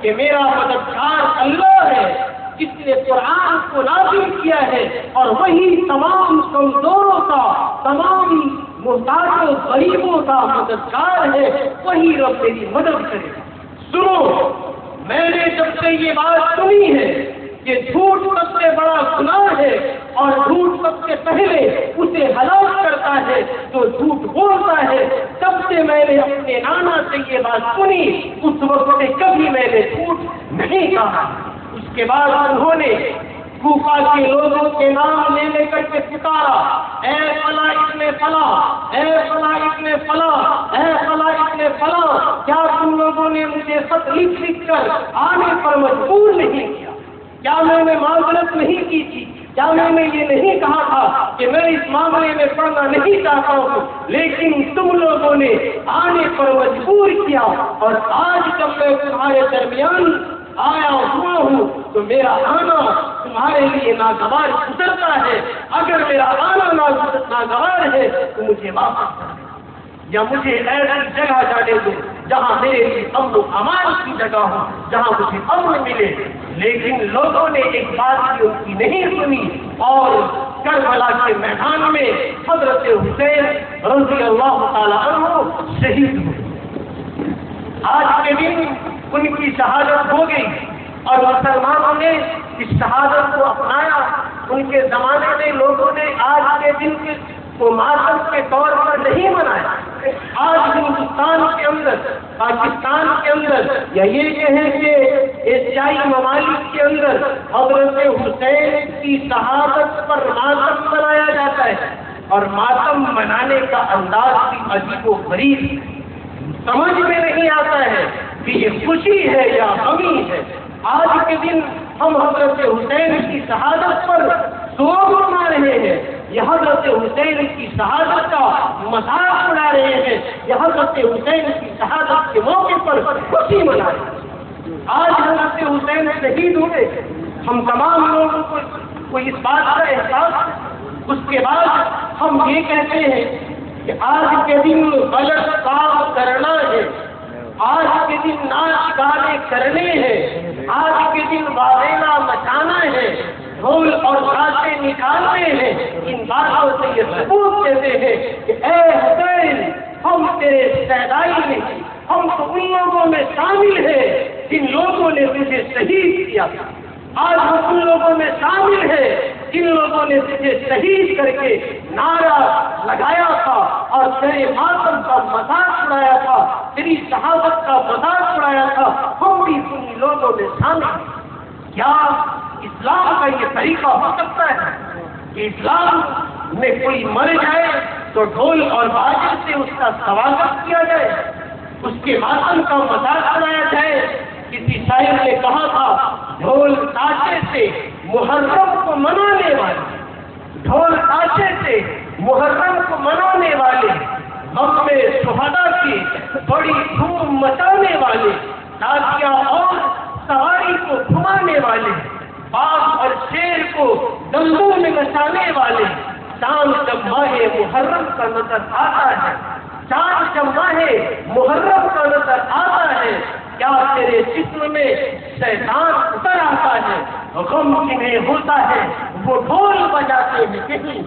کہ میرا مددگار اللہ ہے جس نے قرآن کو نازل کیا ہے، اور وہی تمام کمزوروں کا، تمام محتاجوں غریبوں کا مددگار ہے، وہی رب میری مدد کرے۔ سنو، میں نے جب سے یہ بات سنی ہے کہ جھوٹ سب سے بڑا گناہ ہے اور جھوٹ سب سے پہلے اسے ہلاک کرتا ہے جو جھوٹ بولتا ہے، تب سے میں نے اپنے نانا سے یہ بات سنی، اس وقت سے کبھی میں نے جھوٹ نہیں کہا۔ اس کے بعد انہوں نے کوفہ کے لوگوں کے نام لے کر کے پکارا، اے فلاں ابن فلاں، اے فلاں ابن فلاں، اے فلاں ابن فلاں، کیا تم لوگوں نے مجھے خط لکھ کر آنے پر مجبور نہیں کیا؟ کیا میں نے معذرت نہیں کی تھی؟ کیا میں نے یہ نہیں کہا تھا کہ میں اس معاملے میں پڑھنا نہیں چاہتا ہوں، لیکن تم لوگوں نے آنے پر مجبور کیا، اور آج جب میں تمہارے درمیان آیا ہوا ہوں تو میرا آنا تمہارے لیے ناگوار گزرتا ہے۔ اگر میرا آنا ناگوار ہے تو مجھے واپس کر دو، یا مجھے ایسی جگہ جانے دو جہاں میرے لیے امن و امان کی جگہ ہو، جہاں مجھے امن ملے۔ لیکن لوگوں نے ایک بات بھی ان کی نہیں سنی، اور کربلا کے میدان میں حضرت حسین رضی اللہ تعالیٰ عنہ شہید ہوئے۔ آج کے دن ان کی شہادت ہو گئی، اور مسلمانوں نے اس شہادت کو اپنایا۔ ان کے زمانے میں لوگوں نے آج کے دن کو ماتم کے طور پر نہیں منایا۔ آج ہندوستان کے اندر، پاکستان کے اندر، یا یہ کہیں کہ ایشیائی ممالک کے اندر حضرت حسین کی شہادت پر ماتم منایا جاتا ہے، اور ماتم منانے کا انداز بھی عجیب و غریب، سمجھ میں نہیں آتا ہے کہ یہ خوشی ہے یا غمی ہے۔ آج کے دن ہم حضرت حسین کی شہادت پر سوگ منا رہے ہیں، یہ حضرت حسین کی شہادت کا مذاق اڑا رہے ہیں، یہ حضرت حسین کی شہادت کے موقع پر خوشی منا رہے ہیں۔ آج حضرت حسین شہید ہوئے، ہم تمام لوگوں کو اس بات کا احساس ہے۔ اس کے بعد ہم یہ کہتے ہیں کہ آج کے دن غلط کام کرنا ہے، آج کے دن ناچ گانے کرنے ہیں، آج کے دن واویلا مچانا ہے، ڈھول اور باتیں نکالنے ہیں۔ ان باتوں سے یہ ثبوت دیتے ہیں کہ اے حسین، ہم تیرے شہدائی نہیں، ہم تو ان لوگوں میں شامل ہیں جن لوگوں نے تجھے شہید کیا تھا۔ آج ہم ان لوگوں میں شامل ہیں جن لوگوں نے تجھے شہید کر کے نعرہ لگایا تھا اور تیرے ماتم کا مذاق اڑایا تھا، تیری شہادت کا مذاق اڑایا تھا، ہم بھی ان لوگوں میں شامل ہیں۔ کیا اسلام کا یہ طریقہ ہو سکتا ہے کہ اسلام میں کوئی مر جائے تو ڈھول اور باجے سے اس کا سواگت کیا جائے، اس کے ماتم کا مذاق اڑایا جائے؟ کسی شاعر نے کہا تھا، ڈھول تاشے سے محرم کو منانے والے، ڈھول تاشے سے محرم کو منانے والے، غم میں شہداء کی بڑی دھوم مچانے والے، تازیاں اور سواری کو گھمانے والے، باغ اور شیر کو دنگوں میں نچانے والے، چاند جب ماہ محرم کا نظر آتا ہے، چاند جب ماہ محرم کا نظر آتا ہے، کیا تیرے جسم میں شیطان اتر آتا ہے؟ غم جنہیں ہوتا ہے وہ ڈھول بجاتے ہیں کہیں،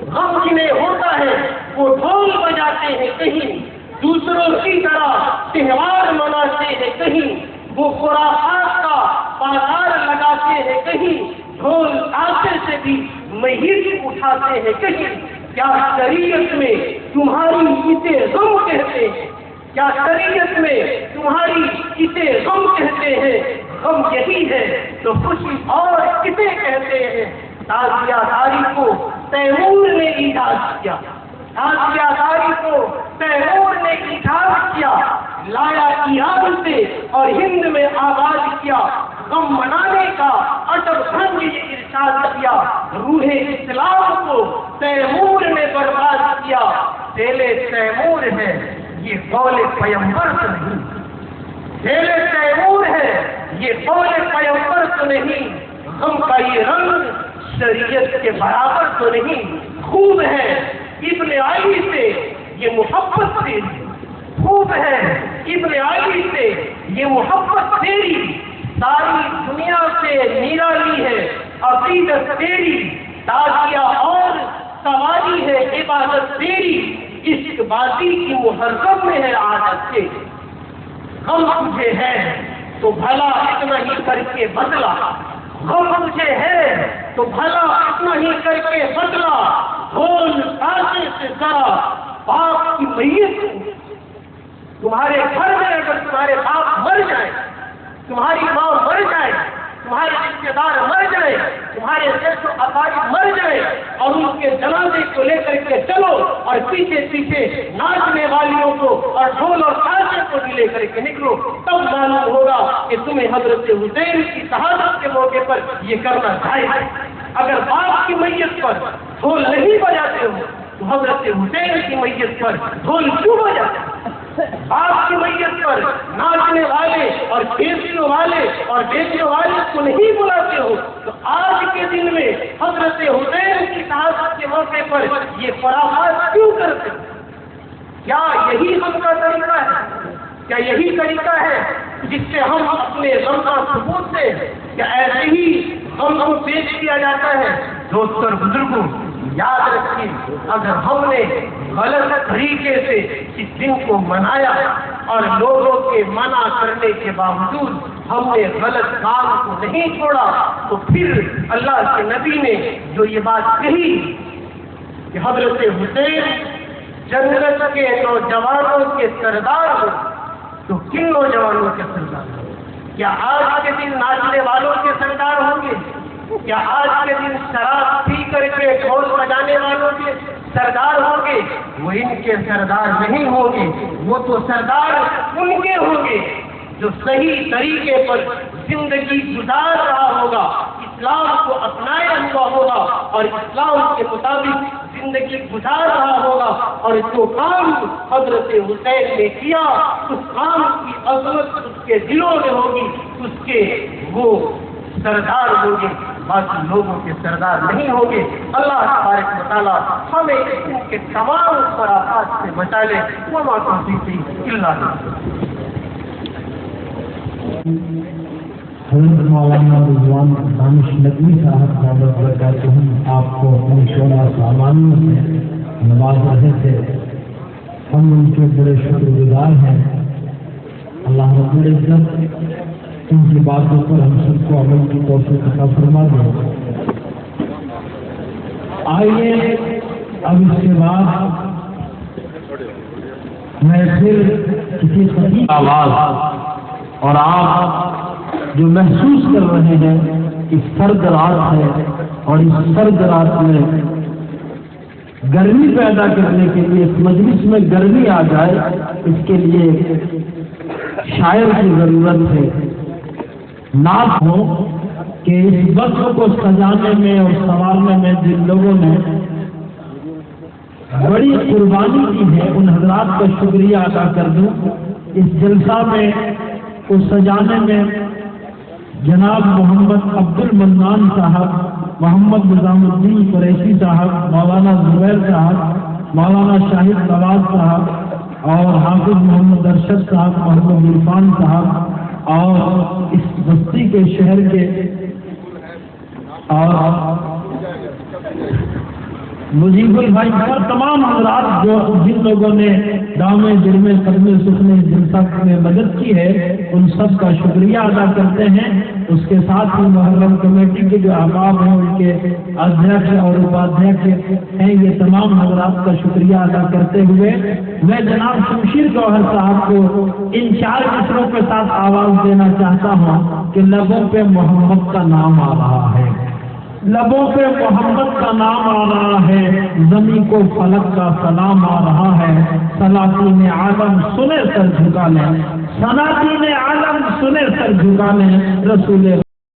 غم جنہیں ہوتا ہے وہ ڈھول بجاتے ہیں کہیں، دوسروں کی طرح تہوار مناتے ہیں کہیں، وہ خرافات کا بازار لگاتے ہیں کہیں، ڈھول تاشے سے بھی مہیت اٹھاتے ہیں کہیں۔ کیا شریعت میں تمہاری اسے غم کہتے ہیں؟ کیا شریعت میں تمہاری اسے غم کہتے ہیں؟ غم یہی ہے تو خوشی اور کسے کہتے ہیں؟ تازیہ داری کو تیمور نے ایجاد کیا، تازیہ داری کو تیمور نے ایجاد کیا، لایا ایران سے اور ہند میں آباد کیا، غم منانے کا اشر بھنگ یہ ارشاد کیا، روح اسلام کو تیمور نے برباد کیا، دل تیمور ہے یہ قول پیغمبر تو نہیں، دل تیمور ہے یہ قول پیغمبر تو نہیں، غم کا یہ رنگ شریعت کے برابر تو نہیں، خوب ہے ابن علی سے یہ محبت سے، خوب ہے ابن علی سے یہ محبت تیری ساری دنیا سے نرالی ہے، عقیدت تیری تازیہ اور سواری ہے، عبادت تیری عشق بازی کی محرم میں ہے عادت سے۔ غم تجھے ہے تو بھلا اتنا ہی کر کے بدلا، غم تجھے ہے تو بھلا اتنا ہی کر کے بدلا، ڈھول تازے سے ذرا باپ کی میت کو۔ تمہارے گھر میں اگر تمہارے باپ مر جائے، تمہاری ماں مر جائے، تمہارے رشتے دار مر جائے، تمہارے جیسے اقارب مر جائے، اور ان کے جنازے کو لے کر کے چلو اور پیچھے پیچھے ناچنے والیوں کو اور ڈھول اور تازے کو بھی لے کر کے نکلو، تب معلوم ہوگا کہ تمہیں حضرت حسین کی شہادت کے موقع پر یہ کرنا چاہیے۔ اگر باپ کی میت پر ڈھول نہیں بجاتے ہو تو حضرت حسین کی میت پر ڈھول کیوں بجاتے ہو؟ باپ کی میت پر ناچنے والے اور کھیلنے والے اور بیچنے والے کو نہیں بلاتے ہو تو آج کے دن میں حضرت حسین کی شہادت کے موقع پر یہ فراغات کیوں کرتے ہو؟ کیا یہی ہم کا طریقہ ہے؟ کیا یہی طریقہ ہے جس سے ہم اپنے غم کا ثبوت دیں؟ کیا ایسے ہی غم کو پیش کیا جاتا ہے؟ دوستوں اور بزرگوں، یاد رکھیے، اگر ہم نے غلط طریقے سے اس دن کو منایا اور لوگوں کے منع کرنے کے باوجود ہم نے غلط کام کو نہیں چھوڑا، تو پھر اللہ کے نبی نے جو یہ بات کہی کہ حضرت حسین جنت کے نوجوانوں کے سردار ہو، تو کن نوجوانوں کے سردار ہو؟ کیا آج کے دن ناچنے والوں کے سردار ہوں گے؟ کیا آج کے دن شراب پی کر کے ڈھول بجانے والوں کے سردار ہوں گے؟ وہ ان کے سردار نہیں ہوں گے، وہ تو سردار ان کے ہوں گے جو صحیح طریقے پر زندگی گزار رہا ہوگا، اسلام کو اپنایا ہوا ہوگا اور اسلام کے مطابق زندگی گزار رہا ہوگا، اور جو کام حضرت حسین نے کیا اس کام کی عظمت اس کے دلوں میں ہوگی، اس کے وہ سردار ہوں گے، باقی لوگوں کے سردار نہیں ہوں گے۔ اللہ تبارک و تعالیٰ ہمیں ان کے تمام خرافات سے بچا لے۔ وما توفیقی الا باللہ۔ حضرت مولانا رضوان دانش ندوی صاحب دعوت برکاتہ آپ کو اپنی شعرا سامانیوں سے نواز رہے تھے، ہم ان کے بڑے شکر گزار ہیں۔ اللہ رب العزت ان کی باتوں پر ہم سب کو عمل کی توفیق عطا فرما دے۔ آئیے اب اس کے بعد میں پھر کسی خطیب آواز اور آپ جو محسوس کر رہے ہیں اس سرد رات ہے اور اس سرد رات میں گرمی پیدا کرنے کے لیے اس مجلس میں گرمی آ جائے، اس کے لیے شاعر کی ضرورت ہے، نعت ہو کہ اس وقت کو سجانے میں اور سنوارنے میں جن لوگوں نے بڑی قربانی کی ہے ان حضرات کا شکریہ ادا کر دوں۔ اس جلسہ میں کو سجانے میں جناب محمد عبد المنان صاحب، محمد نظام الدین قریشی صاحب، مولانا زبیر صاحب، مولانا شاہد نواز صاحب اور حافظ محمد ارشد صاحب، محمد عرفان صاحب اور اس بستی کے شہر کے اور مجیب البھائی اور تمام حضرات جو جن لوگوں نے دامے جرمے قدمے سکھنے جلسہ میں مدد کی ہے ان سب کا شکریہ ادا کرتے ہیں۔ اس کے ساتھ ہی محرم کمیٹی کے جو احباب ہیں ان کے ادھیکش اور اپادھیکش ہیں، یہ تمام حضرات کا شکریہ ادا کرتے ہوئے میں جناب شمشیر جوہر صاحب کو ان چار مصروں کے ساتھ آواز دینا چاہتا ہوں کہ لبوں پہ محمد کا نام آ رہا ہے، لبوں پہ محمد کا نام آ رہا ہے، زمین کو فلک کا سلام آ رہا ہے، سلاطین عالم سنے سر جھکا لیں، سلاطین عالم سنے سر جھکا لیں، رسول